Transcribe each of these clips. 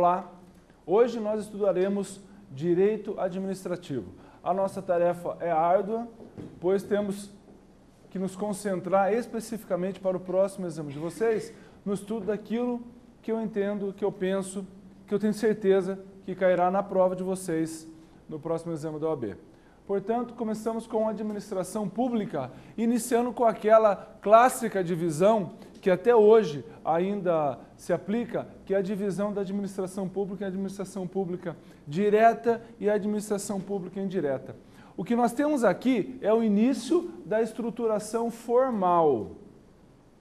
Olá, hoje nós estudaremos Direito Administrativo. A nossa tarefa é árdua, pois temos que nos concentrar especificamente para o próximo exame de vocês no estudo daquilo que eu entendo, que eu penso, que eu tenho certeza que cairá na prova de vocês no próximo exame da OAB. Portanto, começamos com a administração pública, iniciando com aquela clássica divisão que até hoje ainda se aplica, que é a divisão da administração pública em administração pública direta e a administração pública indireta. O que nós temos aqui é o início da estruturação formal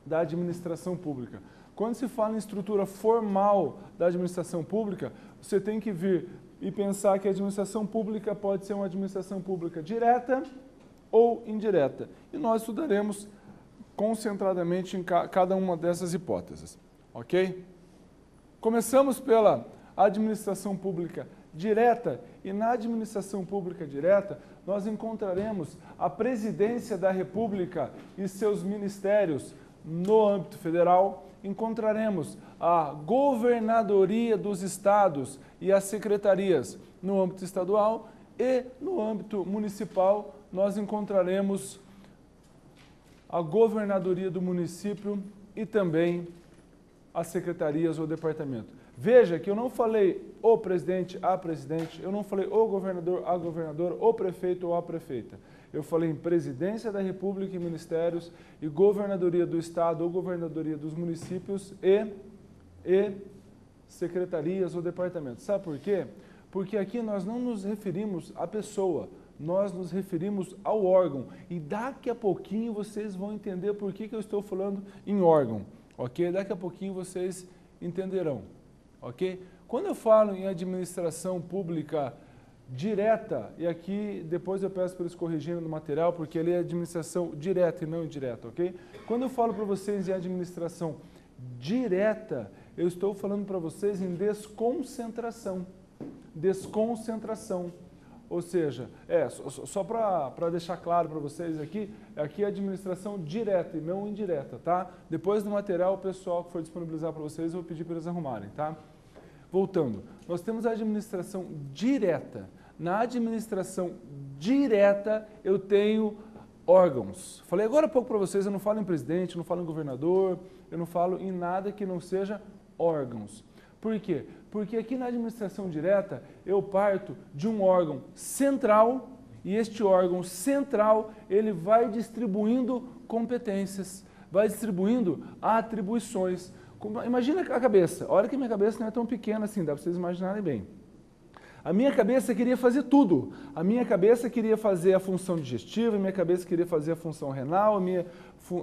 da administração pública. Quando se fala em estrutura formal da administração pública, você tem que vir e pensar que a administração pública pode ser uma administração pública direta ou indireta. E nós estudaremos concentradamente em cada uma dessas hipóteses, ok? Começamos pela administração pública direta, e na administração pública direta nós encontraremos a Presidência da República e seus ministérios no âmbito federal, encontraremos a Governadoria dos Estados e as secretarias no âmbito estadual, e no âmbito municipal nós encontraremos a Governadoria do município e também as secretarias ou departamento. Veja que eu não falei o presidente, a presidente, eu não falei o governador, a governadora, o prefeito ou a prefeita. Eu falei em Presidência da República e Ministérios e Governadoria do Estado ou Governadoria dos municípios e secretarias ou departamentos. Sabe por quê? Porque aqui nós não nos referimos à pessoa, nós nos referimos ao órgão. E daqui a pouquinho vocês vão entender por que eu estou falando em órgão, ok? Daqui a pouquinho vocês entenderão, ok? Quando eu falo em administração pública direta, e aqui depois eu peço para eles corrigirem no material, porque ali é administração direta e não indireta, ok? Quando eu falo para vocês em administração direta, eu estou falando para vocês em desconcentração. Desconcentração. Ou seja, só para deixar claro para vocês aqui é administração direta e não indireta, tá? Depois do material, o pessoal que for disponibilizar para vocês, eu vou pedir para eles arrumarem, tá? Voltando, nós temos a administração direta. Na administração direta, eu tenho órgãos. Falei agora há pouco para vocês, eu não falo em presidente, eu não falo em governador, eu não falo em nada que não seja órgãos. Por quê? Porque aqui na administração direta, eu parto de um órgão central, e este órgão central, ele vai distribuindo competências, vai distribuindo atribuições. Imagina a cabeça, olha que minha cabeça não é tão pequena assim, dá para vocês imaginarem bem. A minha cabeça queria fazer tudo. A minha cabeça queria fazer a função digestiva, a minha cabeça queria fazer a função renal, a minha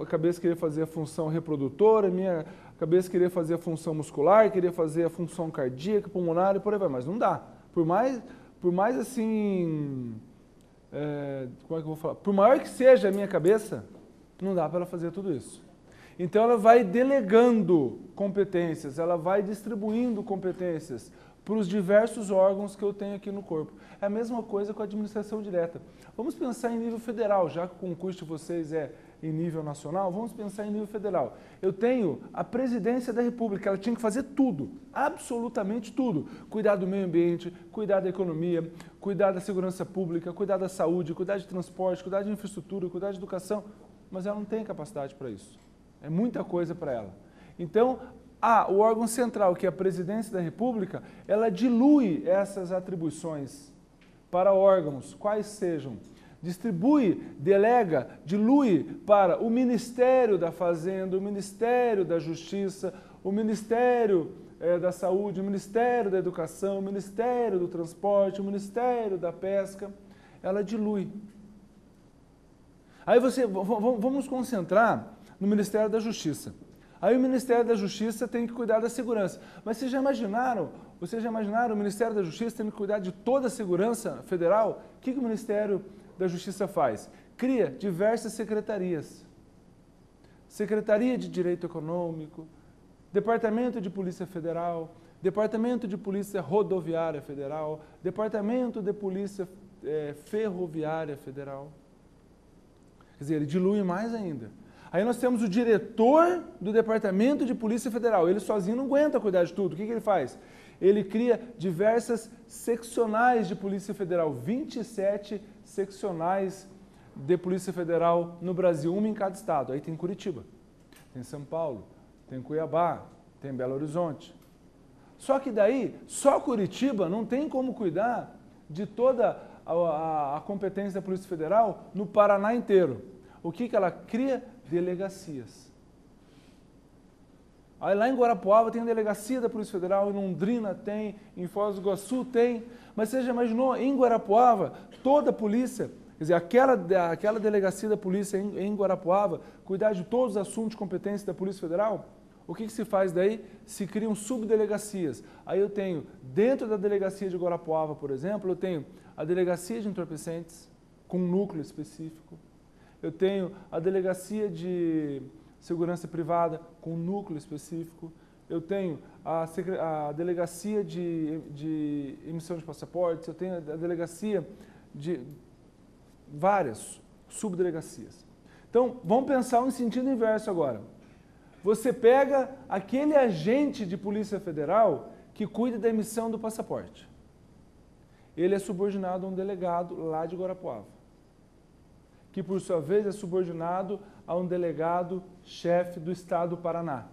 cabeça queria fazer a função reprodutora, a minha cabeça queria fazer a função muscular, queria fazer a função cardíaca, pulmonar e por aí vai. Mas não dá. Por mais assim, como é que eu vou falar? Por maior que seja a minha cabeça, não dá para ela fazer tudo isso. Então ela vai delegando competências, ela vai distribuindo competências para os diversos órgãos que eu tenho aqui no corpo. É a mesma coisa com a administração direta. Vamos pensar em nível federal, já que o concurso de vocês é em nível nacional, vamos pensar em nível federal. Eu tenho a Presidência da República, ela tinha que fazer tudo, absolutamente tudo. Cuidar do meio ambiente, cuidar da economia, cuidar da segurança pública, cuidar da saúde, cuidar de transporte, cuidar de infraestrutura, cuidar de educação, mas ela não tem capacidade para isso. É muita coisa para ela. Então, o órgão central, que é a Presidência da República, ela dilui essas atribuições para órgãos, quais sejam. Distribui, delega, dilui para o Ministério da Fazenda, o Ministério da Justiça, o Ministério da Saúde, o Ministério da Educação, o Ministério do Transporte, o Ministério da Pesca. Ela dilui. Aí vamos concentrar no Ministério da Justiça. Aí o Ministério da Justiça tem que cuidar da segurança. Mas vocês já imaginaram o Ministério da Justiça tendo que cuidar de toda a segurança federal? O que o Ministério da Justiça faz? Cria diversas secretarias. Secretaria de Direito Econômico, Departamento de Polícia Federal, Departamento de Polícia Rodoviária Federal, Departamento de Polícia Ferroviária Federal. Quer dizer, ele dilui mais ainda. Aí nós temos o diretor do Departamento de Polícia Federal. Ele sozinho não aguenta cuidar de tudo. O que ele faz? Ele cria diversas seccionais de Polícia Federal, 27 seccionais de Polícia Federal no Brasil, uma em cada estado. Aí tem Curitiba, tem São Paulo, tem Cuiabá, tem Belo Horizonte. Só que daí, só Curitiba não tem como cuidar de toda a competência da Polícia Federal no Paraná inteiro. O que ela cria? Delegacias. Aí lá em Guarapuava tem a delegacia da Polícia Federal, em Londrina tem, em Foz do Iguaçu tem. Mas você já imaginou, em Guarapuava, toda a polícia, quer dizer, aquela delegacia da polícia em Guarapuava, cuidar de todos os assuntos de competência da Polícia Federal? O que se faz daí? Se criam subdelegacias. Aí eu tenho, dentro da delegacia de Guarapuava, por exemplo, eu tenho a delegacia de entorpecentes, com um núcleo específico. Eu tenho a delegacia de segurança privada, com um núcleo específico. Eu tenho a delegacia de emissão de passaportes, eu tenho a delegacia de várias subdelegacias. Então, vamos pensar no sentido inverso agora. Você pega aquele agente de Polícia Federal que cuida da emissão do passaporte. Ele é subordinado a um delegado lá de Guarapuava, que por sua vez é subordinado a um delegado-chefe do Estado do Paraná,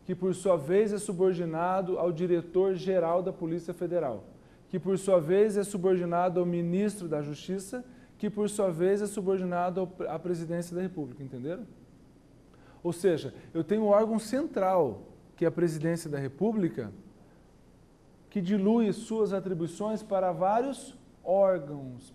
que por sua vez é subordinado ao diretor-geral da Polícia Federal, que por sua vez é subordinado ao ministro da Justiça, que por sua vez é subordinado à presidência da República, entenderam? Ou seja, eu tenho um órgão central, que é a presidência da República, que dilui suas atribuições para vários órgãos.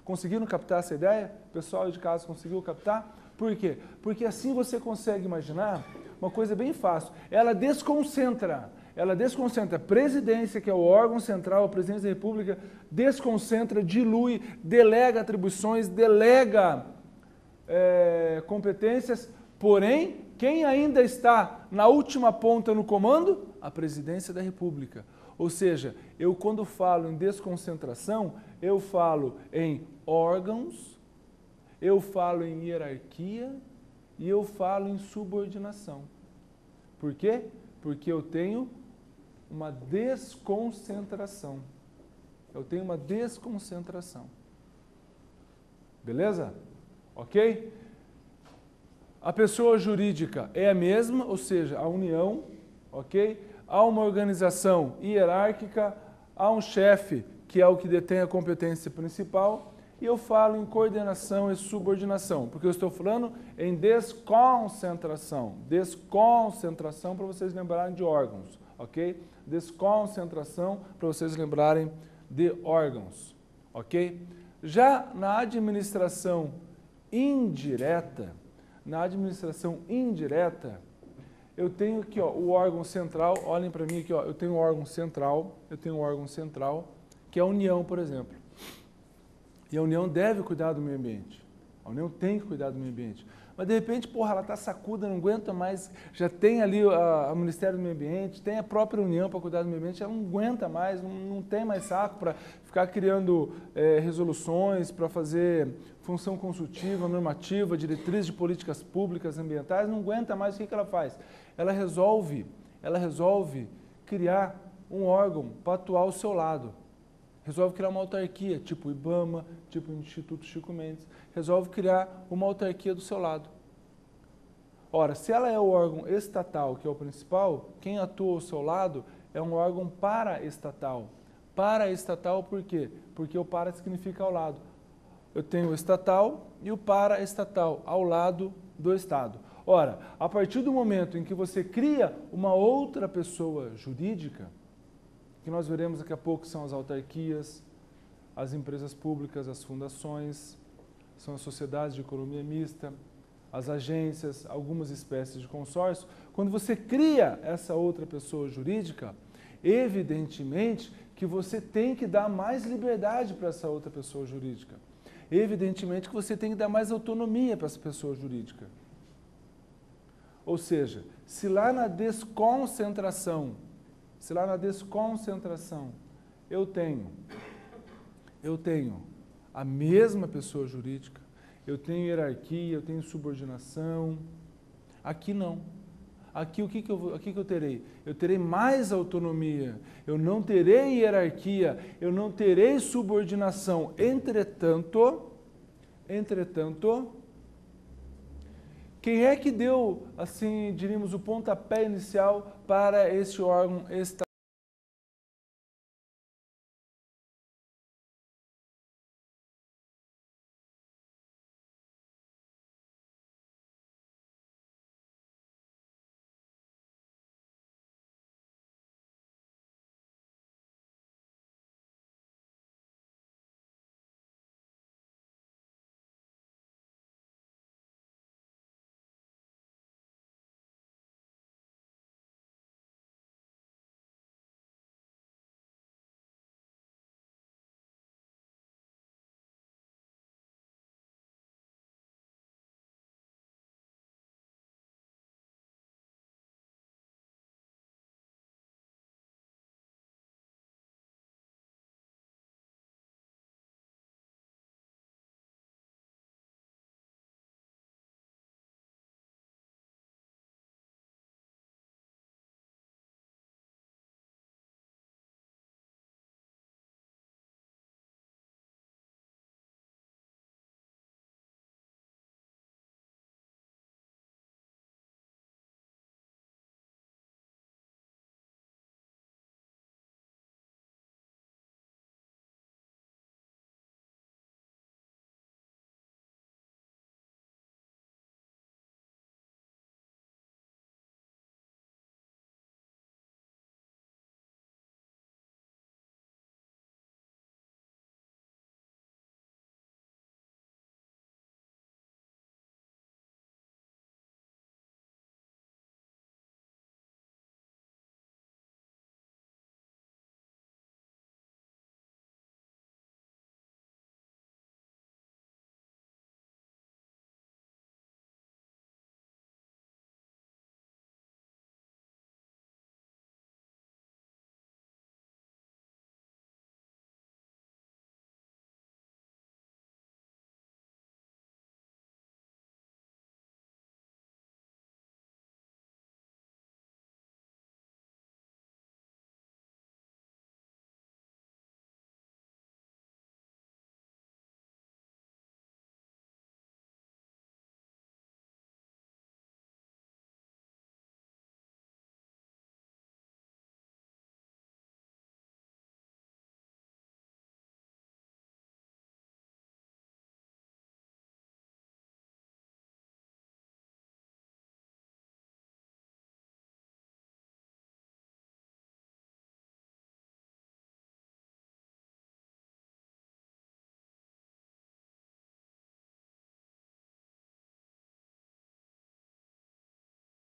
Conseguiram captar essa ideia? O pessoal de casa conseguiu captar? Por quê? Porque assim você consegue imaginar uma coisa bem fácil. Ela desconcentra a presidência, que é o órgão central, a presidência da República, desconcentra, dilui, delega atribuições, delega competências, porém, quem ainda está na última ponta no comando? A presidência da República. Ou seja, eu quando falo em desconcentração, eu falo em órgãos, eu falo em hierarquia e eu falo em subordinação. Por quê? Porque eu tenho uma desconcentração. Beleza? Ok? A pessoa jurídica é a mesma, ou seja, a união, ok? Há uma organização hierárquica, há um chefe, que é o que detém a competência principal, e eu falo em coordenação e subordinação, porque eu estou falando em desconcentração. Desconcentração para vocês lembrarem de órgãos, ok? Desconcentração para vocês lembrarem de órgãos, ok? Já na administração indireta, eu tenho aqui, ó, o órgão central, olhem para mim aqui, ó, eu tenho um órgão central, que é a União, por exemplo. E a União deve cuidar do meio ambiente. A União tem que cuidar do meio ambiente. Mas de repente, porra, ela está sacuda, não aguenta mais, já tem ali o Ministério do Meio Ambiente, tem a própria União para cuidar do meio ambiente, ela não aguenta mais, não tem mais saco para ficar criando resoluções, para fazer função consultiva, normativa, diretriz de políticas públicas ambientais, não aguenta mais, o que ela faz? Ela resolve criar um órgão para atuar ao seu lado. Resolve criar uma autarquia, tipo o IBAMA, tipo o Instituto Chico Mendes, resolve criar uma autarquia do seu lado. Ora, se ela é o órgão estatal, que é o principal, quem atua ao seu lado é um órgão paraestatal. Paraestatal por quê? Porque o para significa ao lado. Eu tenho o estatal e o paraestatal, ao lado do Estado. Ora, a partir do momento em que você cria uma outra pessoa jurídica, que nós veremos daqui a pouco, são as autarquias, as empresas públicas, as fundações, são as sociedades de economia mista, as agências, algumas espécies de consórcio. Quando você cria essa outra pessoa jurídica, evidentemente que você tem que dar mais liberdade para essa outra pessoa jurídica. Evidentemente que você tem que dar mais autonomia para essa pessoa jurídica. Ou seja, se lá na desconcentração eu tenho a mesma pessoa jurídica, eu tenho hierarquia, eu tenho subordinação, aqui não. aqui aqui que eu terei? Eu terei mais autonomia, eu não terei hierarquia, eu não terei subordinação. Entretanto, quem é que deu, assim, diríamos, o pontapé inicial para esse órgão estatal?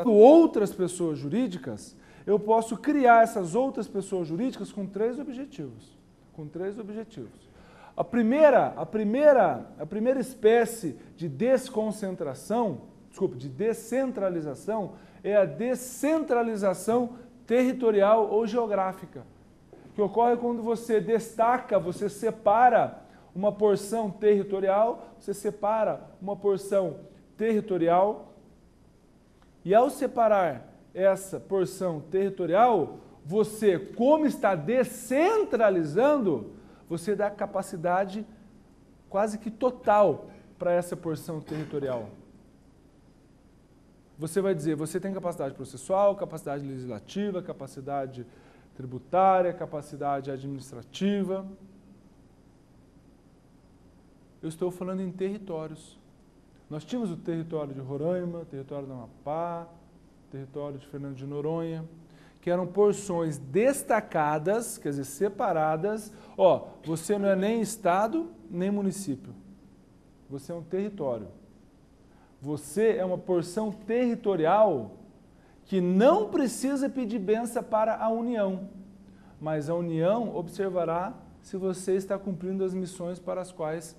Outras pessoas jurídicas, eu posso criar essas outras pessoas jurídicas com três objetivos. Com três objetivos. A primeira espécie de desconcentração, de descentralização, é a descentralização territorial ou geográfica, que ocorre quando você destaca, você separa uma porção territorial, e ao separar essa porção territorial, você, como está descentralizando, você dá capacidade quase que total para essa porção territorial. Você vai dizer, você tem capacidade processual, capacidade legislativa, capacidade tributária, capacidade administrativa. Eu estou falando em territórios. Nós tínhamos o território de Roraima, o território do Amapá, o território de Fernando de Noronha, que eram porções destacadas, quer dizer, separadas. Ó, você não é nem estado, nem município. Você é um território. Você é uma porção territorial que não precisa pedir bênção para a União, mas a União observará se você está cumprindo as missões para as quais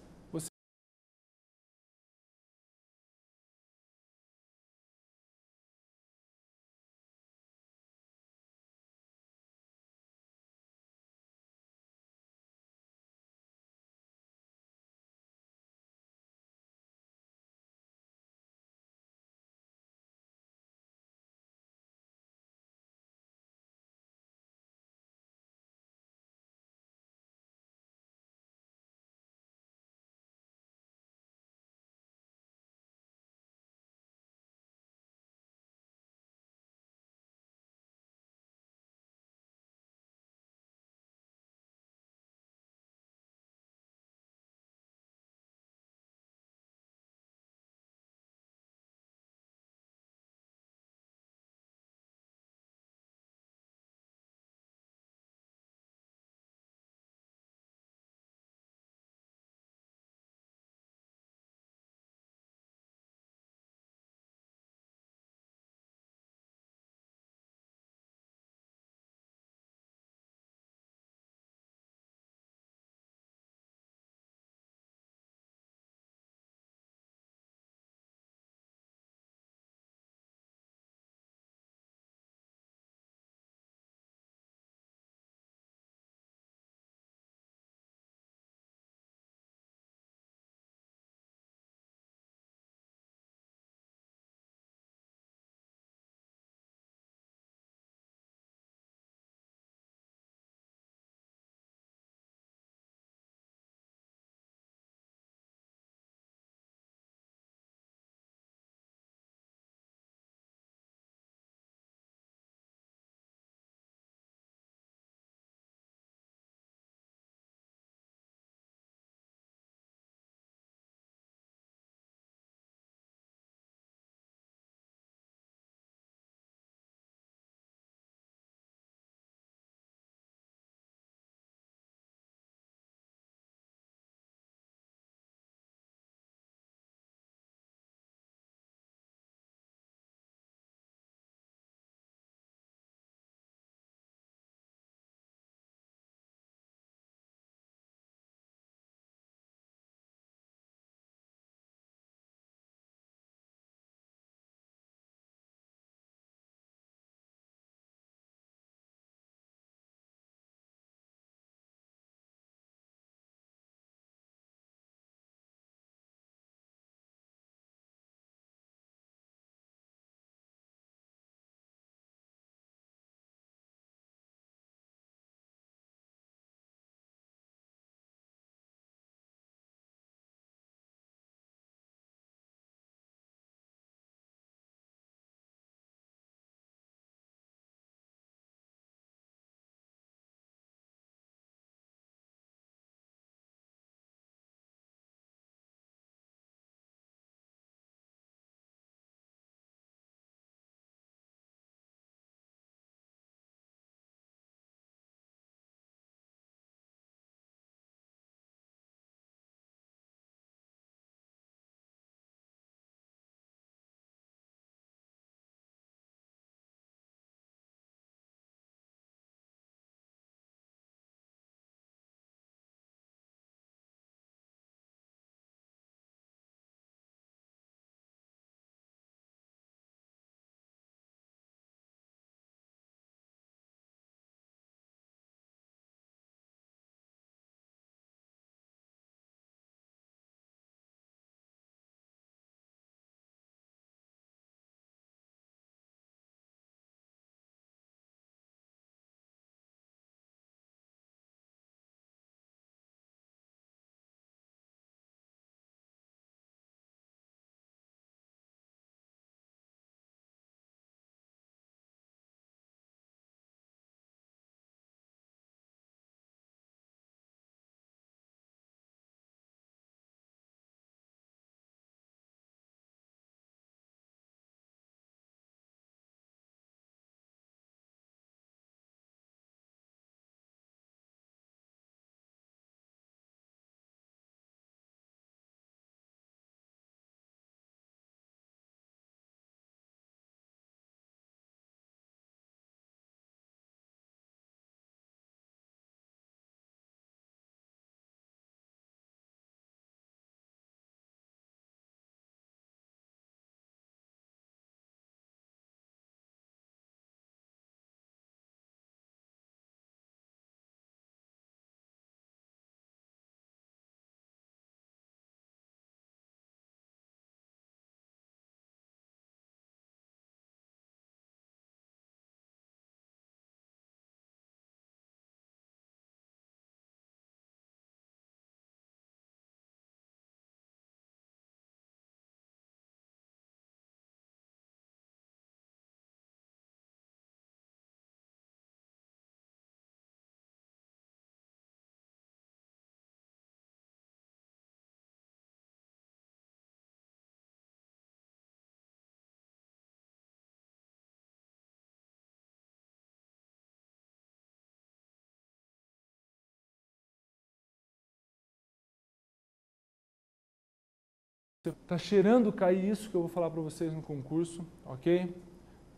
Está cheirando cair isso que eu vou falar para vocês no concurso, ok?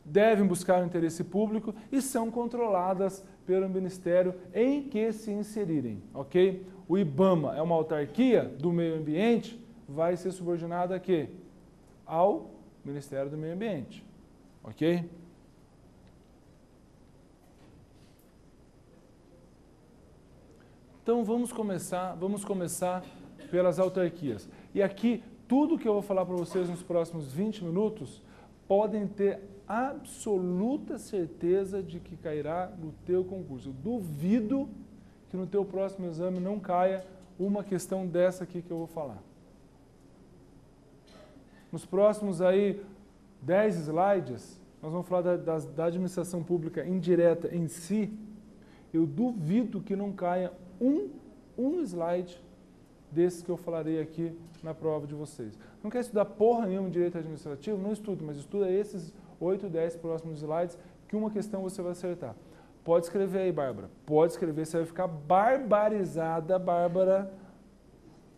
Devem buscar o interesse público e são controladas pelo Ministério em que se inserirem, ok? O IBAMA é uma autarquia do meio ambiente, vai ser subordinado a quê? Ao Ministério do Meio Ambiente, ok? Então vamos começar pelas autarquias. E aqui, tudo que eu vou falar para vocês nos próximos 20 minutos, podem ter absoluta certeza de que cairá no teu concurso. Eu duvido que no teu próximo exame não caia uma questão dessa aqui que eu vou falar. Nos próximos aí 10 slides, nós vamos falar da administração pública indireta em si. Eu duvido que não caia um slide desses que eu falarei aqui na prova de vocês. Não quer estudar porra nenhuma em direito administrativo? Não estudo, mas estuda esses 8, 10 próximos slides, que uma questão você vai acertar. Pode escrever aí, Bárbara. Pode escrever, você vai ficar barbarizada, Bárbara,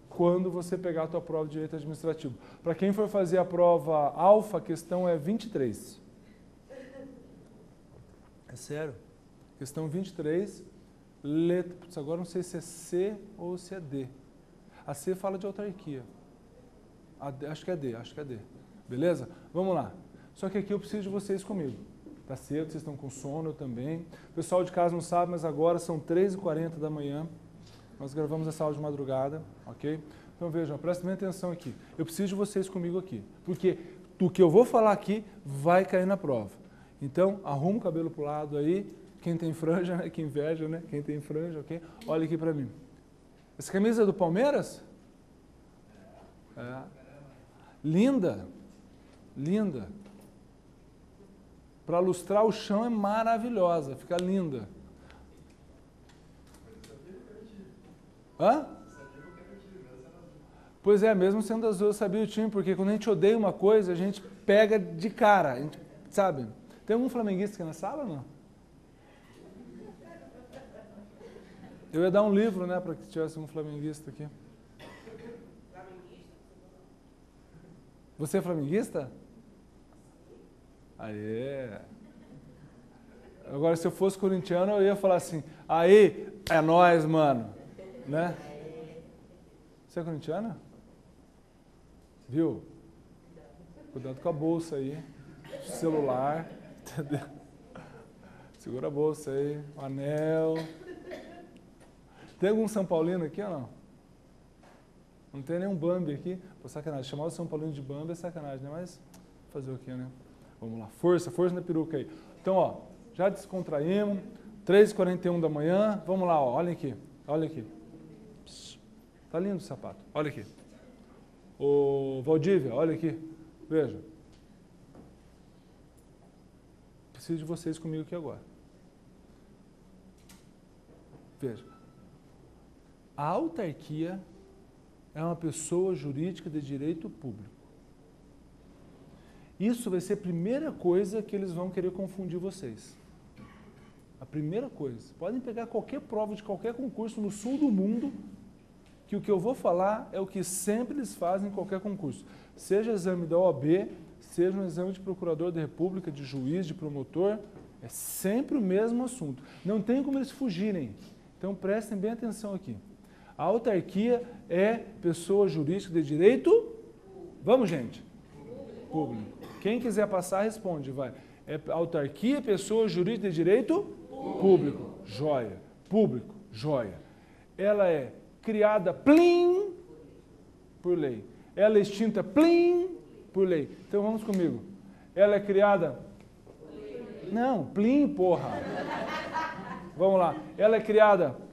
quando você pegar a tua prova de direito administrativo. Para quem for fazer a prova alfa, a questão é 23. É sério. Questão 23, letra. Putz, agora não sei se é C ou se é D. A C fala de autarquia. Acho que é D. Beleza? Vamos lá. Só que aqui eu preciso de vocês comigo. Tá cedo, vocês estão com sono, eu também. O pessoal de casa não sabe, mas agora são 3h40 da manhã. Nós gravamos essa aula de madrugada, ok? Então vejam, prestem bem atenção aqui. Eu preciso de vocês comigo aqui. Porque o que eu vou falar aqui vai cair na prova. Então, arruma o cabelo pro lado aí. Quem tem franja, né? Que inveja, né? Quem tem franja, ok? Olha aqui para mim. Essa camisa é do Palmeiras? É. Linda. Linda. Para lustrar o chão é maravilhosa, fica linda. Hã? Pois é, mesmo sendo azul eu sabia o time, porque quando a gente odeia uma coisa, a gente pega de cara, a gente, sabe? Tem algum flamenguista aqui na sala ou não? Eu ia dar um livro, né, para que tivesse um flamenguista aqui. Você é flamenguista? Aê! Agora, se eu fosse corintiano, eu ia falar assim, aí, é nóis, mano. Né? Você é corintiana? Viu? Cuidado com a bolsa aí. Celular. Entendeu? Segura a bolsa aí. O anel. Tem algum São Paulino aqui ou não? Não tem nenhum Bambi aqui? Pô, sacanagem. Chamar o São Paulino de Bambi é sacanagem, né? Mas fazer o quê, né? Vamos lá. Força na peruca aí. Então, ó, já descontraímos. 3h41 da manhã. Vamos lá, ó. Olha aqui. Olha aqui. Tá lindo o sapato. Olha aqui. Ô, Valdívia, olha aqui. Veja. Preciso de vocês comigo aqui agora. Veja. A autarquia é uma pessoa jurídica de direito público. Isso vai ser a primeira coisa que eles vão querer confundir vocês. A primeira coisa. Podem pegar qualquer prova de qualquer concurso no sul do mundo, que o que eu vou falar é o que sempre eles fazem em qualquer concurso. Seja exame da OAB, seja um exame de procurador da República, de juiz, de promotor, é sempre o mesmo assunto. Não tem como eles fugirem. Então prestem bem atenção aqui. A autarquia é pessoa jurídica de direito... Vamos, gente? Público. Quem quiser passar, responde, vai. É autarquia, pessoa jurídica de direito público. Joia. Público. Joia. Ela é criada, plim, por lei. Ela é extinta, plim, por lei. Então vamos comigo. Ela é criada... Não, plim, porra. Vamos lá. Ela é criada...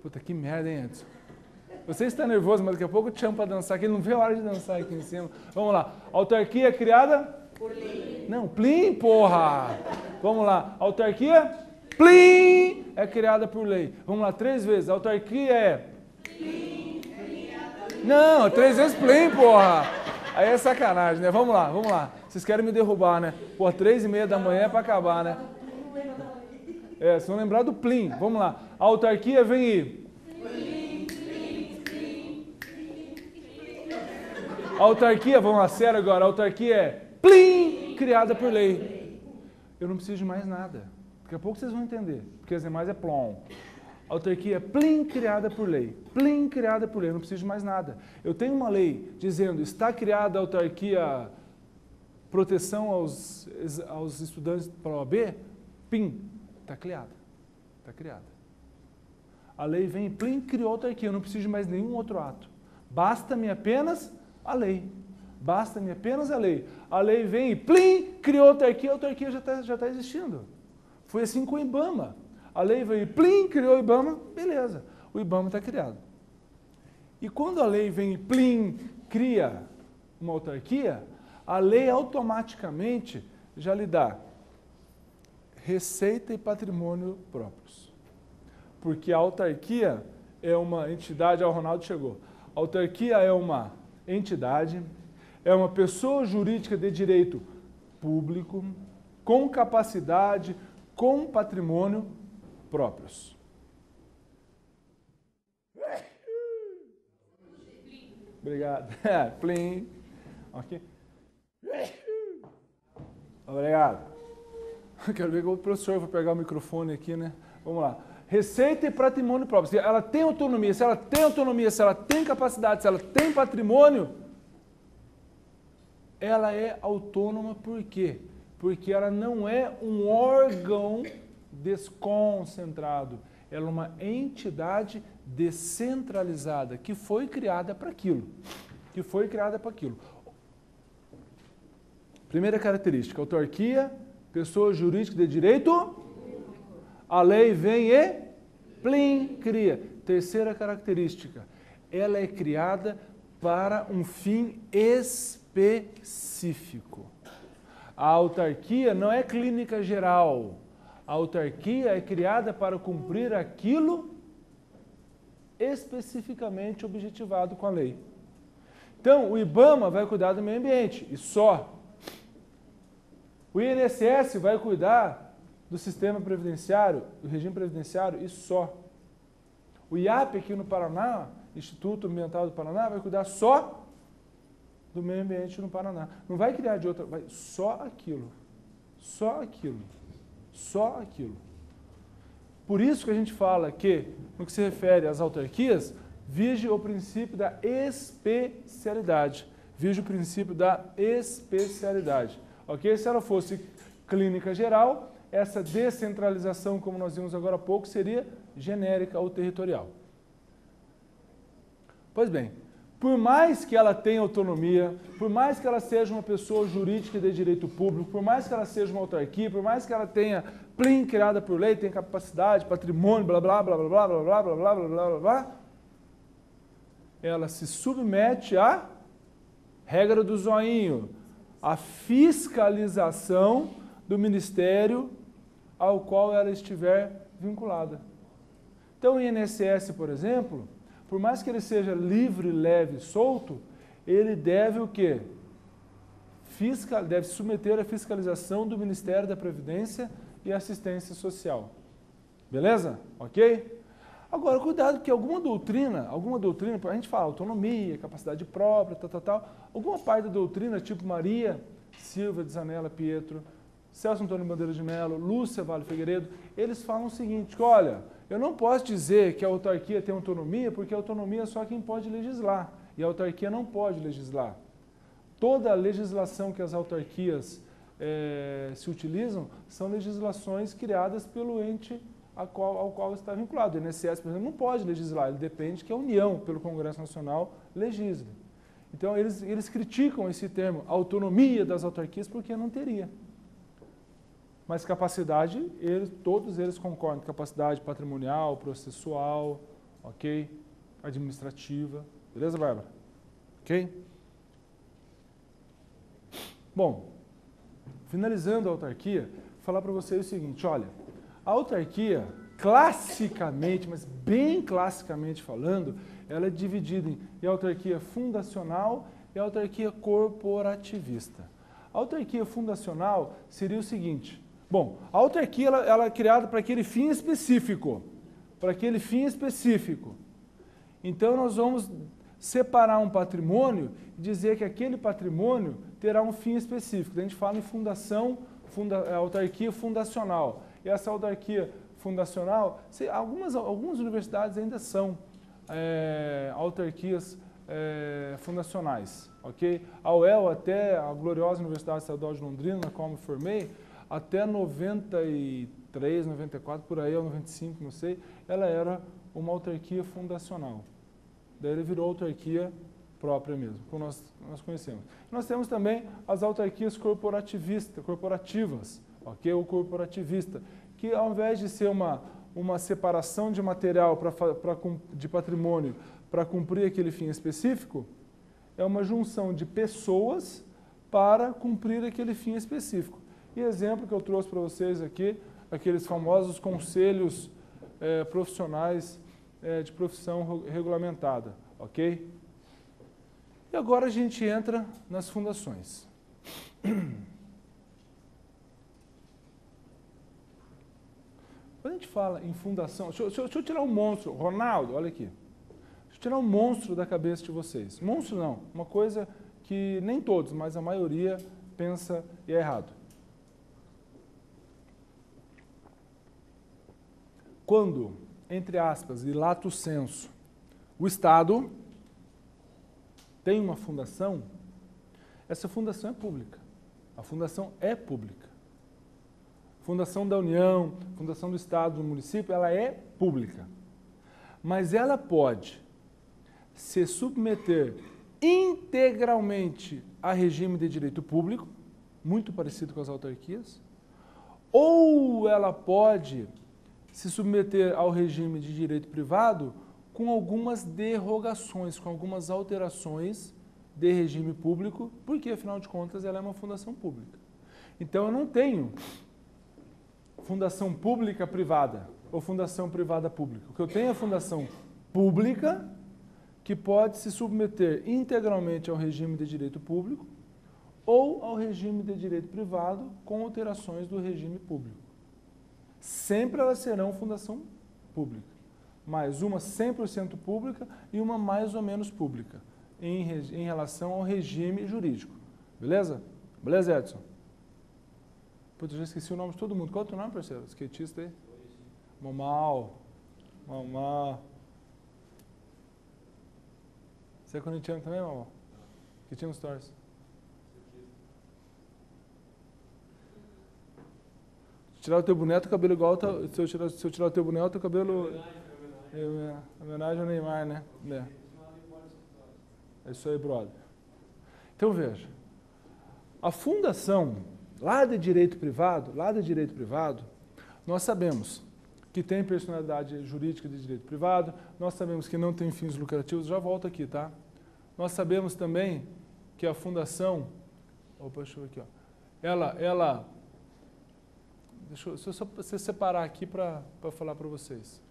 Puta, que merda, hein, Edson? Você está nervoso, mas daqui a pouco eu te chamo para dançar, que ele não vê a hora de dançar aqui em cima. Vamos lá. Autarquia é criada? Por lei. Não, plim, porra. Vamos lá. Autarquia? Plim, é criada por lei. Vamos lá, 3 vezes. Autarquia é? Plim, não, 3 vezes plim, porra. Aí é sacanagem, né? Vamos lá. Vocês querem me derrubar, né? Pô, 3h30 da manhã é para acabar, né? É, vocês vão lembrar do plim. Vamos lá. A autarquia vem aí. Plim, plim, plim. A autarquia, vamos lá, sério agora, a autarquia é plim, criada por lei. Eu não preciso de mais nada. Daqui a pouco vocês vão entender, porque as demais é plom. A autarquia é plim, criada por lei. Plim, criada por lei, eu não preciso de mais nada. Eu tenho uma lei dizendo, está criada a autarquia proteção aos estudantes para a OAB, pim, está criada. Está criada. A lei vem e plim, criou a autarquia, eu não preciso de mais nenhum outro ato. Basta-me apenas a lei. Basta-me apenas a lei. A lei vem e plim, criou a autarquia já está existindo. Foi assim com o IBAMA. A lei veio e plim, criou o IBAMA, beleza, o IBAMA está criado. E quando a lei vem e plim, cria uma autarquia, a lei automaticamente já lhe dá receita e patrimônio próprios. Porque a autarquia é uma entidade, o Ronaldo chegou, a autarquia é uma entidade, é uma pessoa jurídica de direito público, com capacidade, com patrimônio próprios. Obrigado. Plim. Ok. Obrigado. Quero ver que o professor vai pegar o microfone aqui, né? Vamos lá. Receita e patrimônio próprio. Se ela tem autonomia, se ela tem capacidade, se ela tem patrimônio, ela é autônoma por quê? Porque ela não é um órgão desconcentrado. Ela é uma entidade descentralizada que foi criada para aquilo. Primeira característica, autarquia, pessoa jurídica de direito, a lei vem e plim, cria. Terceira característica, ela é criada para um fim específico. A autarquia não é clínica geral. A autarquia é criada para cumprir aquilo especificamente objetivado com a lei. Então, o IBAMA vai cuidar do meio ambiente, e só. O INSS vai cuidar do sistema previdenciário, do regime previdenciário, e só. O IAP aqui no Paraná, Instituto Ambiental do Paraná, vai cuidar só do meio ambiente no Paraná. Não vai criar de outra, vai só aquilo. Só aquilo. Só aquilo. Por isso que a gente fala que, no que se refere às autarquias, vige o princípio da especialidade. Vige o princípio da especialidade. Ok? Se ela fosse clínica geral, essa descentralização, como nós vimos agora há pouco, seria genérica ou territorial. Pois bem, por mais que ela tenha autonomia, por mais que ela seja uma pessoa jurídica de direito público, por mais que ela seja uma autarquia, por mais que ela tenha plim criada por lei, tenha capacidade, patrimônio, blá blá blá blá blá blá blá blá blá blá blá blá, ela se submete à regra do zoinho, à fiscalização do ministério ao qual ela estiver vinculada. Então, o INSS, por exemplo, por mais que ele seja livre, leve, solto, ele deve o quê? Deve se submeter à fiscalização do Ministério da Previdência e Assistência Social. Beleza? Ok? Agora, cuidado, porque alguma doutrina, a gente fala autonomia, capacidade própria, alguma parte da doutrina, tipo Maria Silva de Zanella Pietro, Celso Antônio Bandeira de Mello, Lúcia Vale Figueiredo, eles falam o seguinte, que, olha, eu não posso dizer que a autarquia tem autonomia, porque a autonomia é só quem pode legislar, e a autarquia não pode legislar. Toda a legislação que as autarquias se utilizam são legislações criadas pelo ente ao qual está vinculado. O INSS, por exemplo, não pode legislar, ele depende que a União, pelo Congresso Nacional, legisle. Então, eles criticam esse termo, autonomia das autarquias, porque não teria. Mas capacidade, todos eles concordam, capacidade patrimonial, processual, ok? Administrativa. Beleza, Bárbara? Ok? Bom, finalizando a autarquia, vou falar para vocês o seguinte, olha, a autarquia, classicamente, mas bem classicamente falando, ela é dividida em autarquia fundacional e autarquia corporativista. A autarquia fundacional seria o seguinte, bom, a autarquia ela é criada para aquele fim específico, Então nós vamos separar um patrimônio e dizer que aquele patrimônio terá um fim específico. A gente fala em autarquia fundacional. E essa autarquia fundacional, algumas universidades ainda são autarquias fundacionais, ok? A UEL, até a gloriosa Universidade Estadual de Londrina, na qual me formei, até 93, 94, por aí, ou 95, não sei, ela era uma autarquia fundacional. Daí ele virou autarquia própria mesmo, como nós conhecemos. Nós temos também as autarquias corporativas, ok? Ou corporativista, que ao invés de ser uma separação de material de patrimônio para cumprir aquele fim específico, é uma junção de pessoas para cumprir aquele fim específico. E exemplo que eu trouxe para vocês aqui, aqueles famosos conselhos profissionais de profissão regulamentada, ok? E agora a gente entra nas fundações. Quando a gente fala em fundação, deixa eu tirar um monstro, Ronaldo, olha aqui. Deixa eu tirar um monstro da cabeça de vocês. Monstro não, uma coisa que nem todos, mas a maioria pensa e é errado. Quando, entre aspas, e lato sensu, o Estado tem uma fundação, essa fundação é pública. A fundação é pública. Fundação da União, fundação do Estado, do município, ela é pública. Mas ela pode se submeter integralmente a regime de direito público, muito parecido com as autarquias, ou ela pode se submeter ao regime de direito privado com algumas derrogações, com algumas alterações de regime público, porque, afinal de contas, ela é uma fundação pública. Então, eu não tenho fundação pública privada ou fundação privada pública. O que eu tenho é fundação pública que pode se submeter integralmente ao regime de direito público ou ao regime de direito privado com alterações do regime público. Sempre elas serão fundação pública, mas uma 100% pública e uma mais ou menos pública em relação ao regime jurídico. Beleza? Beleza, Edson? Putz, eu já esqueci o nome de todo mundo. Qual é o teu nome, parceiro? Skatista aí? Mamal. Você é corintiano também, Mamal? Que time nos torce? Se tirar o teu boneco, o cabelo igual... Se eu tirar o teu boneco, o teu cabelo... Homenagem ao Neymar, né? É isso aí, brother. Então, veja. A fundação, lá de direito privado, nós sabemos que tem personalidade jurídica de direito privado, nós sabemos que não tem fins lucrativos, já volto aqui, tá? Nós sabemos também que a fundação... Opa, deixa eu ver aqui, ó. Ela deixa eu só separar aqui para falar para vocês.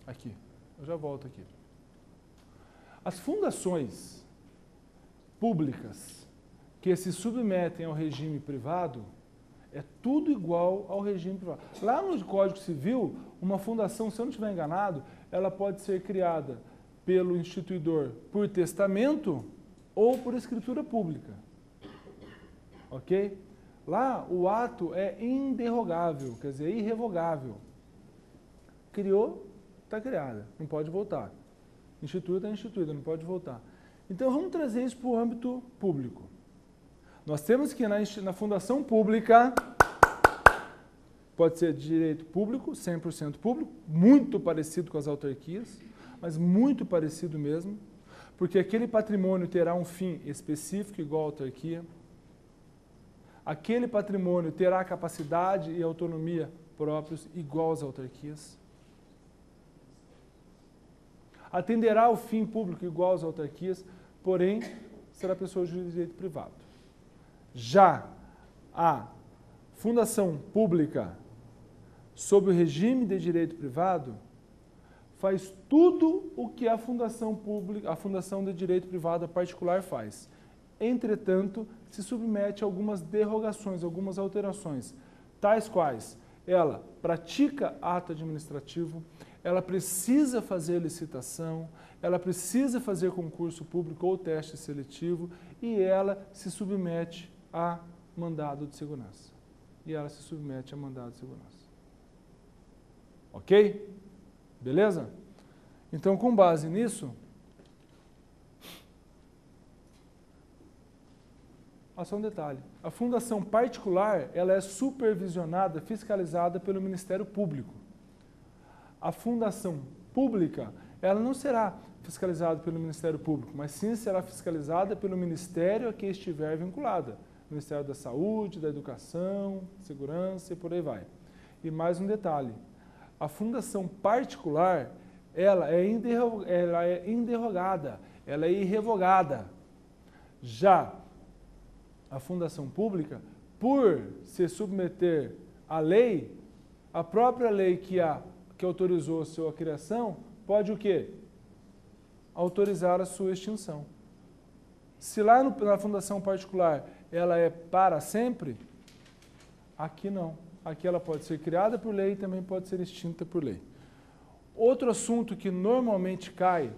Aqui, eu já volto aqui. As fundações públicas que se submetem ao regime privado, é tudo igual ao regime privado. Lá no Código Civil, uma fundação, se eu não estiver enganado, ela pode ser criada pelo instituidor por testamento ou por escritura pública. Ok? Lá o ato é inderrogável, quer dizer, irrevogável. Criou, está criada, não pode voltar. Instituída, está instituída, não pode voltar. Então vamos trazer isso para o âmbito público. Nós temos que na fundação pública, pode ser de direito público, 100% público, muito parecido com as autarquias, mas muito parecido mesmo, porque aquele patrimônio terá um fim específico igual à autarquia, aquele patrimônio terá capacidade e autonomia próprios igual às autarquias, atenderá ao fim público igual às autarquias, porém, será pessoa de direito privado. Já a fundação pública, sob o regime de direito privado, faz tudo o que a fundação pública, a fundação de direito privado particular faz. Entretanto, se submete a algumas derrogações, algumas alterações, tais quais ela pratica ato administrativo, ela precisa fazer licitação, ela precisa fazer concurso público ou teste seletivo e ela se submete a mandado de segurança. Ok? Beleza? Então, com base nisso, só um detalhe. A fundação particular, ela é supervisionada, fiscalizada pelo Ministério Público. A fundação pública, ela não será fiscalizada pelo Ministério Público, mas sim será fiscalizada pelo ministério a que estiver vinculada. Ministério da Saúde, da Educação, Segurança e por aí vai. E mais um detalhe. A fundação particular, ela é inderrogada, ela é irrevogada. Já a fundação pública, por se submeter à lei, a própria lei que autorizou a sua criação, pode o quê? Autorizar a sua extinção. Se lá na fundação particular ela é para sempre, aqui não. Aqui ela pode ser criada por lei e também pode ser extinta por lei. Outro assunto que normalmente cai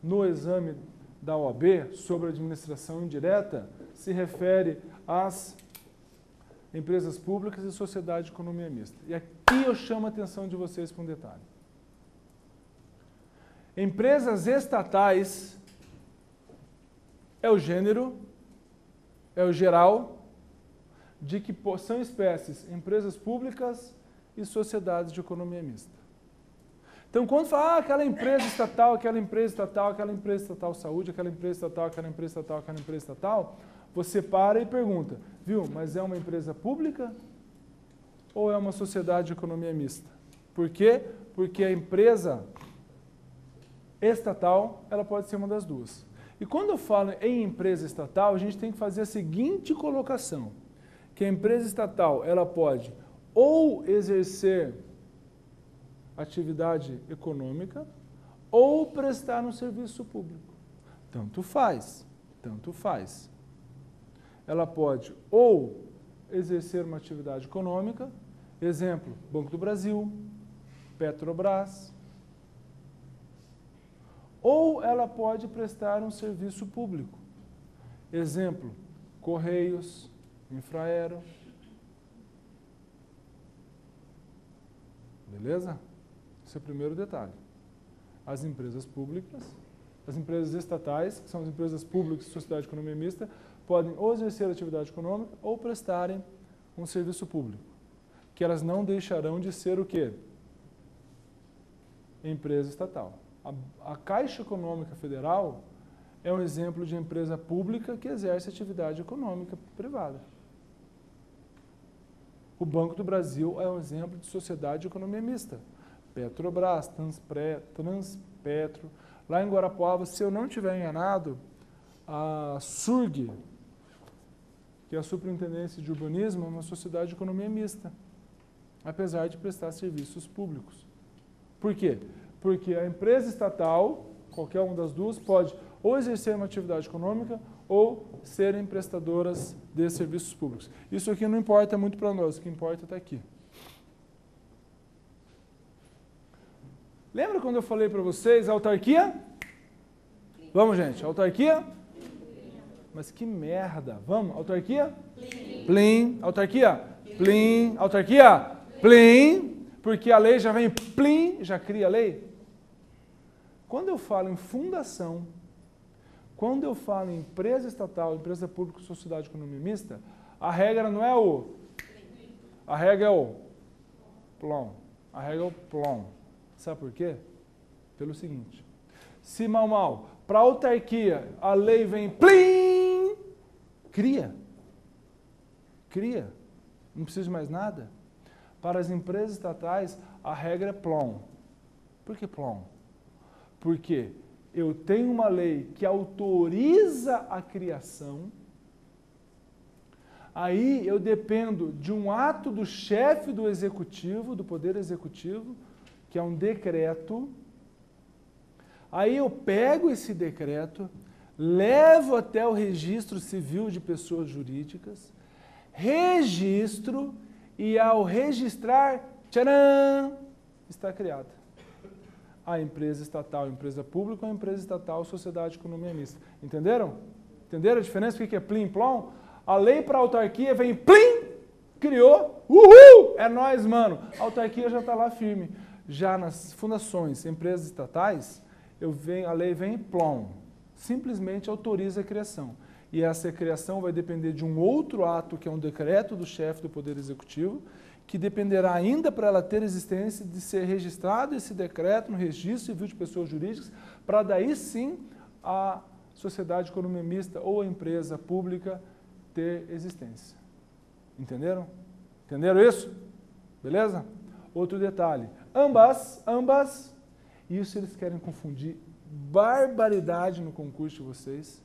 no exame da OAB sobre administração indireta se refere às empresas públicas e sociedade de economia mista. E aqui eu chamo a atenção de vocês para um detalhe. Empresas estatais é o gênero, é o geral, de que são espécies empresas públicas e sociedades de economia mista. Então, quando fala aquela empresa estatal, aquela empresa estatal, aquela empresa estatal saúde, aquela empresa estatal, aquela empresa estatal, aquela empresa estatal, você para e pergunta, viu, mas é uma empresa pública ou é uma sociedade de economia mista? Por quê? Porque a empresa estatal, ela pode ser uma das duas. E quando eu falo em empresa estatal, a gente tem que fazer a seguinte colocação, que a empresa estatal, ela pode ou exercer atividade econômica ou prestar um serviço público. Tanto faz, tanto faz. Ela pode ou exercer uma atividade econômica, exemplo, Banco do Brasil, Petrobras, ou ela pode prestar um serviço público, exemplo, Correios, Infraero. Beleza? Esse é o primeiro detalhe. As empresas públicas, as empresas estatais, que são as empresas públicas e sociedade de economia mista, podem ou exercer atividade econômica ou prestarem um serviço público, que elas não deixarão de ser o quê? Empresa estatal. A Caixa Econômica Federal é um exemplo de empresa pública que exerce atividade econômica privada. O Banco do Brasil é um exemplo de sociedade de economia mista. Petrobras, Transpetro. Lá em Guarapuava, se eu não estiver enganado, a SURG, que é a Superintendência de Urbanismo, é uma sociedade de economia mista, apesar de prestar serviços públicos. Por quê? Porque a empresa estatal, qualquer uma das duas, pode ou exercer uma atividade econômica ou serem prestadoras de serviços públicos. Isso aqui não importa muito para nós, o que importa está aqui. Lembra quando eu falei para vocês autarquia? Vamos, gente, autarquia? Mas que merda! Vamos, autarquia? Plim. Autarquia? Plim. Autarquia? Plim. Porque a lei já vem plim, já cria a lei. Quando eu falo em fundação, quando eu falo em empresa estatal, empresa pública, sociedade de economia mista, a regra não é o... A regra é o plom. A regra é o plom. Sabe por quê? Pelo seguinte. Se para a autarquia a lei vem plim, cria. Cria. Não precisa de mais nada. Para as empresas estatais, a regra é plom. Por que plom? Porque eu tenho uma lei que autoriza a criação, aí eu dependo de um ato do chefe do executivo, do poder executivo, que é um decreto. Aí eu pego esse decreto, levo até o registro civil de pessoas jurídicas, registro e ao registrar, tcharam, está criada. A empresa estatal, empresa pública, ou a empresa estatal, sociedade de economia mista. Entenderam? Entenderam a diferença? O que é plim, plom? A lei para a autarquia vem plim, criou, uhul, é nóis, mano. A autarquia já está lá firme. Já nas fundações, empresas estatais, a lei vem plom, simplesmente autoriza a criação. E essa criação vai depender de um outro ato, que é um decreto do chefe do Poder Executivo, que dependerá ainda para ela ter existência de ser registrado esse decreto no registro civil de pessoas jurídicas, para daí sim a sociedade de economia mista ou a empresa pública ter existência. Entenderam? Entenderam isso? Beleza? Outro detalhe. Ambas, isso eles querem confundir barbaridade no concurso de vocês,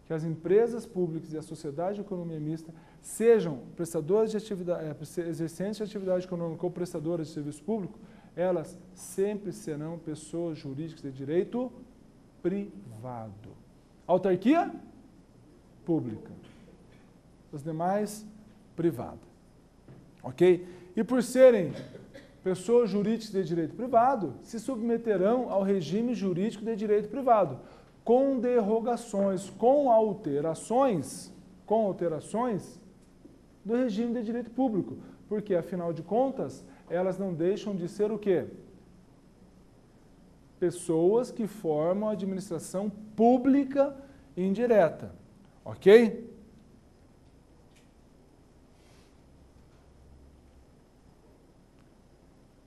que as empresas públicas e a sociedade de economia mista sejam prestadores de atividade, exercentes de atividade econômica ou prestadoras de serviço público, elas sempre serão pessoas jurídicas de direito privado. Autarquia? Pública. Os demais, privada. Ok? E por serem pessoas jurídicas de direito privado, se submeterão ao regime jurídico de direito privado, com derrogações, com alterações do regime de direito público. Porque, afinal de contas, elas não deixam de ser o quê? Pessoas que formam a administração pública indireta. Ok?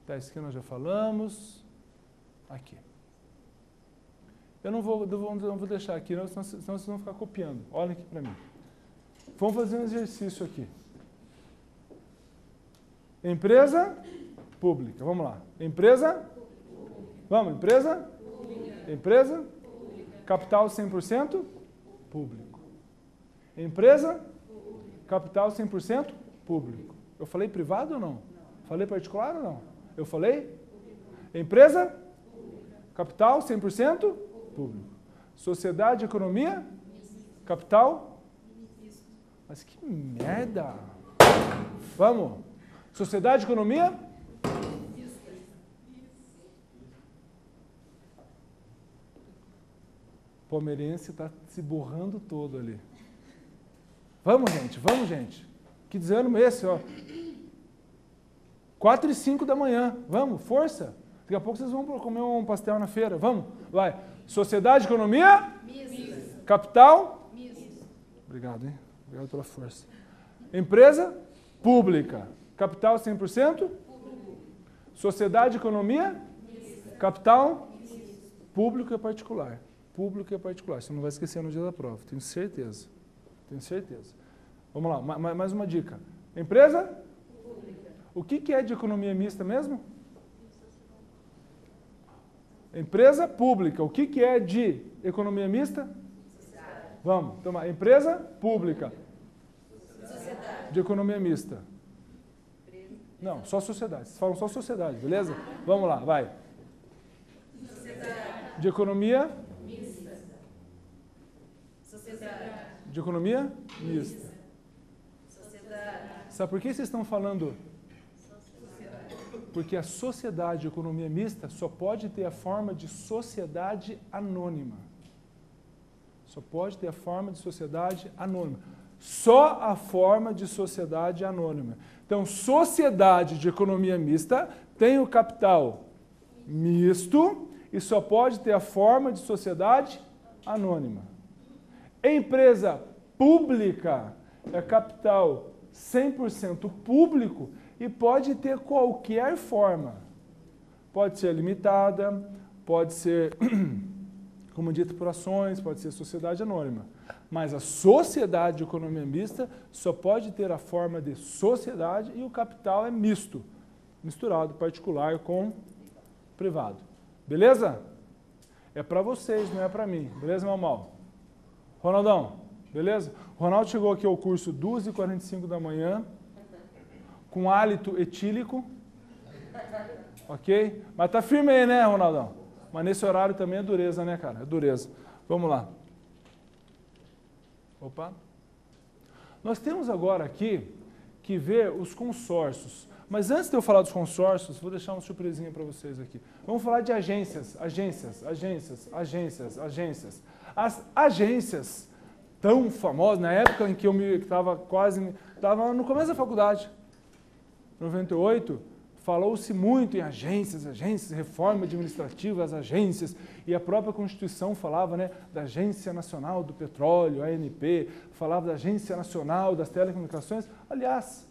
Tá, isso aqui nós já falamos. Aqui. Eu não vou deixar aqui, não, senão vocês vão ficar copiando. Olha aqui para mim. Vamos fazer um exercício aqui. Empresa pública. Vamos lá. Empresa? Vamos, empresa? Pública. Empresa? Pública. Capital 100%? Público. Empresa? Pública. Capital 100% público. Eu falei privado ou não? Falei particular ou não? Eu falei? Empresa? Pública. Capital 100% público. Sociedade de economia? Capital? Mas que merda! Vamos! Sociedade de economia? O palmeirense está se borrando todo ali. Vamos, gente. Que desânimo esse, ó. 4h05 da manhã. Vamos, força. Daqui a pouco vocês vão comer um pastel na feira. Vamos, vai. Sociedade de economia? Mista. Capital? Mista. Obrigado, hein? Obrigado pela força. Empresa? Pública. Capital 100%? Público. Sociedade de economia? Mista. Capital? Mista. Público e particular. Público e particular. Você não vai esquecer no dia da prova. Tenho certeza. Vamos lá, mais uma dica. Empresa? Pública. O que é de economia mista mesmo? Empresa pública. O que é de economia mista? Sociedade. Vamos, tomar. Empresa pública. Sociedade. De economia mista. Não, só sociedade. Vocês falam só sociedade, beleza? Vamos lá, vai. Sociedade. De economia? Mista. Sociedade. De economia? Mista. Sociedade. Sabe por que vocês estão falando? Porque a sociedade de economia mista só pode ter a forma de sociedade anônima. Só pode ter a forma de sociedade anônima. Só a forma de sociedade anônima. Então, sociedade de economia mista tem o capital misto e só pode ter a forma de sociedade anônima. Empresa pública é capital 100% público e pode ter qualquer forma. Pode ser limitada, pode ser, como dito, por ações, pode ser sociedade anônima. Mas a sociedade de economia mista só pode ter a forma de sociedade e o capital é misto, misturado particular com privado. Beleza? É para vocês, não é para mim. Beleza, meu mal? Ronaldão, beleza? O Ronaldo chegou aqui ao curso 2h45 da manhã, com hálito etílico, ok? Mas tá firme aí, né, Ronaldão? Mas nesse horário também é dureza, né, cara? É dureza. Vamos lá. Opa. Nós temos agora aqui que vê os consórcios. Mas antes de eu falar dos consórcios, vou deixar uma surpresinha para vocês aqui. Vamos falar de agências. As agências tão famosas, na época em que eu estava no começo da faculdade, 98, falou-se muito em agências, reforma administrativa, as agências, e a própria Constituição falava, né, da Agência Nacional do Petróleo, a ANP, falava da Agência Nacional das Telecomunicações. Aliás,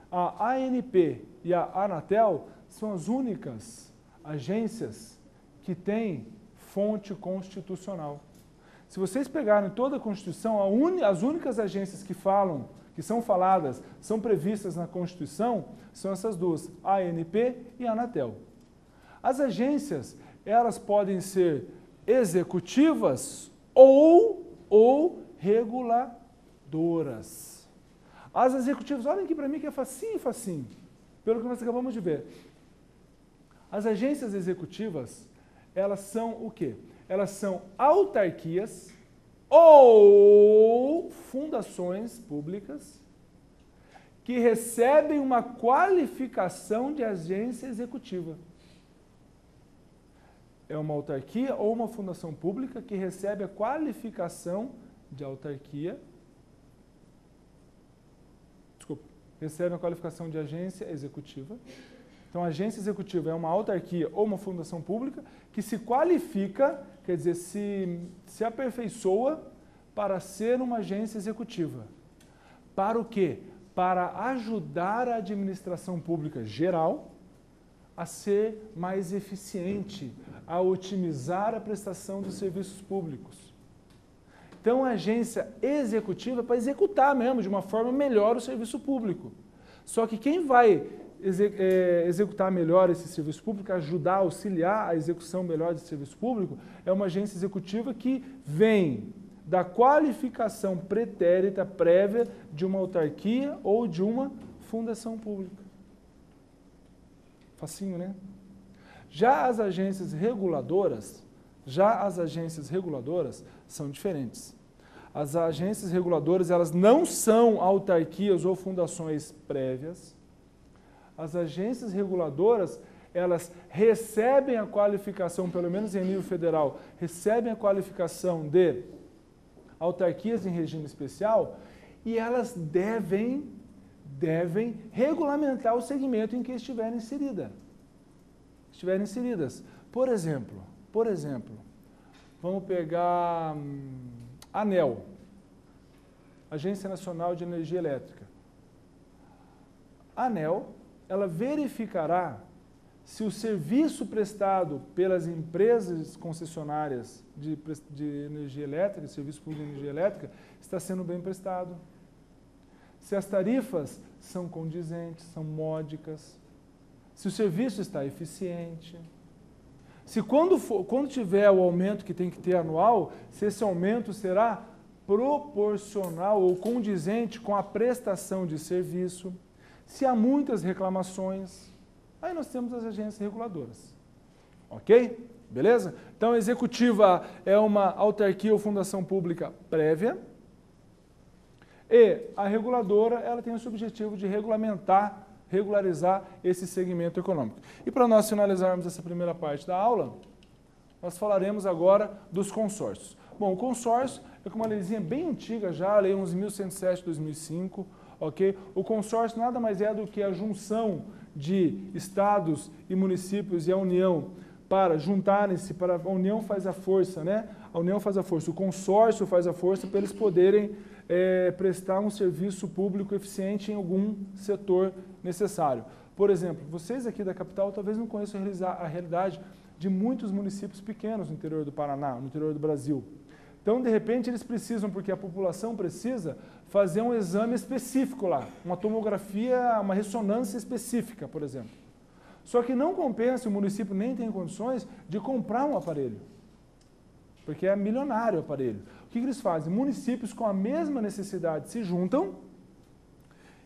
a ANP e a Anatel são as únicas agências que têm fonte constitucional. Se vocês pegarem toda a Constituição, as únicas agências que são faladas, são previstas na Constituição, são essas duas, a ANP e a Anatel. As agências, elas podem ser executivas ou reguladoras. As executivas, olhem aqui para mim que é facinho, pelo que nós acabamos de ver. As agências executivas, elas são o quê? Elas são autarquias ou fundações públicas que recebem uma qualificação de agência executiva. É uma autarquia ou uma fundação pública que recebe a qualificação de autarquia, recebe a qualificação de agência executiva. Então, a agência executiva é uma autarquia ou uma fundação pública que se qualifica, quer dizer, se aperfeiçoa para ser uma agência executiva. Para o quê? Para ajudar a administração pública geral a ser mais eficiente, a otimizar a prestação dos serviços públicos. Então, a agência executiva é para executar mesmo, de uma forma melhor, o serviço público. Só que quem vai executar melhor esse serviço público, ajudar, auxiliar a execução melhor desse serviço público, é uma agência executiva que vem da qualificação pretérita, prévia, de uma autarquia ou de uma fundação pública. Facinho, né? Já as agências reguladoras são diferentes. As agências reguladoras, elas não são autarquias ou fundações prévias. As agências reguladoras, elas recebem a qualificação, pelo menos em nível federal, recebem a qualificação de autarquias em regime especial e elas devem regulamentar o segmento em que estiverem inseridas. Por exemplo, vamos pegar ANEEL, Agência Nacional de Energia Elétrica. A ANEEL, ela verificará se o serviço prestado pelas empresas concessionárias de energia elétrica, serviço público de energia elétrica, está sendo bem prestado. Se as tarifas são condizentes, são módicas, se o serviço está eficiente, se quando tiver o aumento que tem que ter anual, se esse aumento será proporcional ou condizente com a prestação de serviço, se há muitas reclamações, aí nós temos as agências reguladoras. Ok? Beleza? Então, a executiva é uma autarquia ou fundação pública prévia e a reguladora, ela tem esse objetivo de regularizar esse segmento econômico. E para nós finalizarmos essa primeira parte da aula, nós falaremos agora dos consórcios. Bom, o consórcio é uma leizinha bem antiga já, a Lei 11.107 de 2005, ok? O consórcio nada mais é do que a junção de estados e municípios e a União para juntarem-se, para a União faz a força, né? A União faz a força, o consórcio faz a força para eles poderem prestar um serviço público eficiente em algum setor necessário. Por exemplo, vocês aqui da capital talvez não conheçam a realidade de muitos municípios pequenos no interior do Paraná, no interior do Brasil. Então, de repente, eles precisam, porque a população precisa, fazer um exame específico lá, uma tomografia, uma ressonância específica, por exemplo. Só que não compensa, o município nem tem condições de comprar um aparelho, porque é milionário o aparelho. O que eles fazem? Municípios com a mesma necessidade se juntam,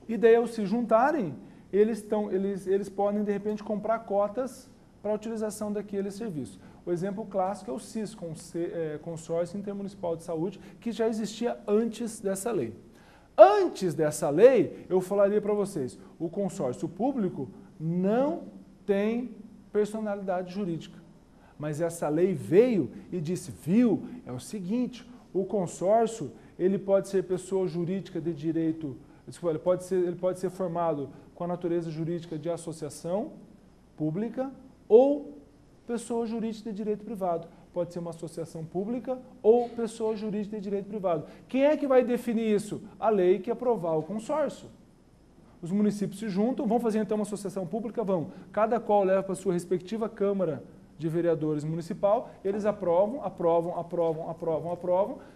e daí, ao se juntarem, eles podem, de repente, comprar cotas para a utilização daquele serviço. O exemplo clássico é o CIS, Consórcio Intermunicipal de Saúde, que já existia antes dessa lei. Antes dessa lei, eu falaria para vocês, o consórcio público não tem personalidade jurídica. Mas essa lei veio e disse, viu, é o seguinte, o consórcio, ele pode ser pessoa jurídica de direito, desculpa, ele pode ser formado com a natureza jurídica de associação pública ou pessoa jurídica de direito privado. Pode ser uma associação pública ou pessoa jurídica de direito privado. Quem é que vai definir isso? A lei que aprovar o consórcio. Os municípios se juntam, vão fazer então uma associação pública, vão. Cada qual leva para a sua respectiva Câmara de Vereadores Municipal, eles aprovam,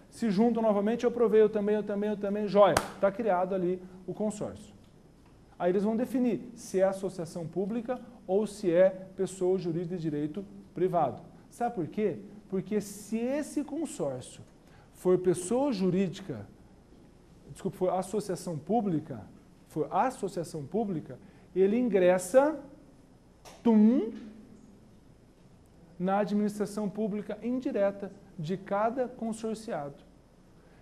se juntam novamente, eu aprovei, eu também, joia. Está criado ali o consórcio. Aí eles vão definir se é associação pública ou se é pessoa jurídica de direito privado. Sabe por quê? Porque se esse consórcio for pessoa jurídica, for associação pública, ele ingressa, na administração pública indireta de cada consorciado.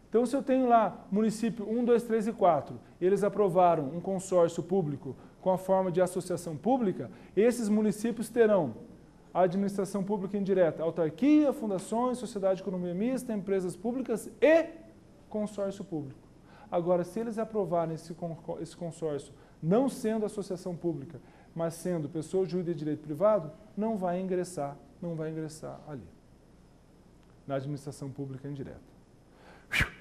Então, se eu tenho lá município 1, 2, 3 e 4, eles aprovaram um consórcio público com a forma de associação pública, esses municípios terão a administração pública indireta, autarquia, fundações, sociedade de economia mista, empresas públicas e consórcio público. Agora, se eles aprovarem esse consórcio não sendo associação pública, mas sendo pessoa jurídica de direito privado, não vai ingressar ali, na administração pública indireta.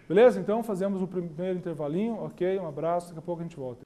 Beleza? Então, fazemos o primeiro intervalinho, ok? Um abraço, daqui a pouco a gente volta.